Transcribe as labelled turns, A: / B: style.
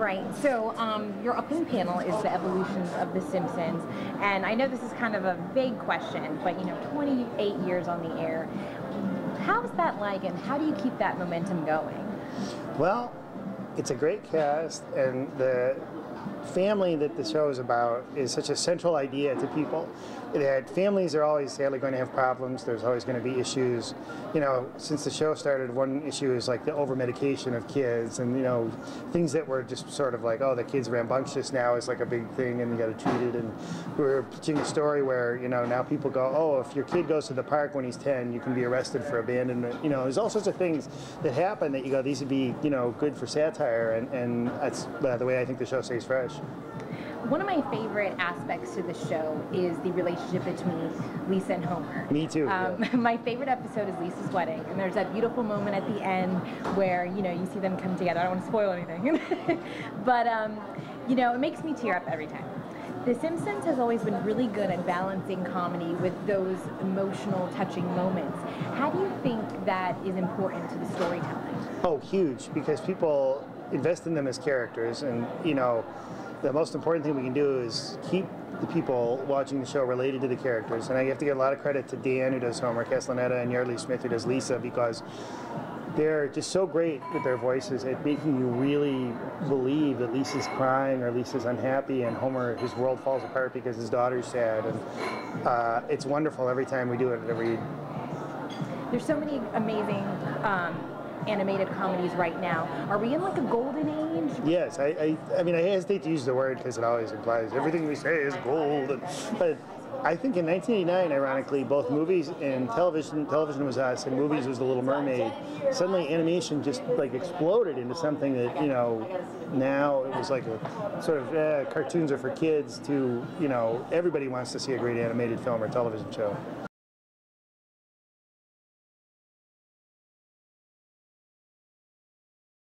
A: right, so your opening panel is the evolutions of The Simpsons, and I know this is kind of a vague question, but 28 years on the air. How's that like, and how do you keep that momentum going?
B: Well, it's a great cast, and the family that the show is about is such a central idea to people. That families are always sadly going to have problems. There's always going to be issues. Since the show started, one issue is like the over-medication of kids, and things that were just sort of like, oh, the kid's rambunctious now is like a big thing, and you got to treat it. And we're pitching a story where now people go, oh, if your kid goes to the park when he's 10, you can be arrested for abandonment. There's all sorts of things that happen that you go, these would be good for satire, and that's the way I think the show stays fresh.
A: One of my favorite aspects to the show is the relationship between Lisa and Homer.
B: Me too.
A: My favorite episode is Lisa's wedding, and there's that beautiful moment at the end where you see them come together. I don't want to spoil anything, but it makes me tear up every time. The Simpsons has always been really good at balancing comedy with those emotional, touching moments. How do you think that is important to the storytelling?
B: Oh, huge, because people invest in them as characters, and the most important thing we can do is keep the people watching the show related to the characters. And I have to give a lot of credit to Dan, who does Homer, Castellaneta, and Yardley Smith, who does Lisa, because they're just so great with their voices at making you really believe that Lisa's crying or Lisa's unhappy, and Homer, his world falls apart because his daughter's sad. And it's wonderful every time we do it.
A: There's so many amazing animated comedies right now. Are we in like a golden age?
B: Yes, I mean, I hesitate to use the word because it always implies everything we say is gold. But I think in 1989, ironically, both movies and television was us, and movies was The Little Mermaid. Suddenly animation just like exploded into something that, now it was like a sort of cartoons are for kids to, everybody wants to see a great animated film or television show.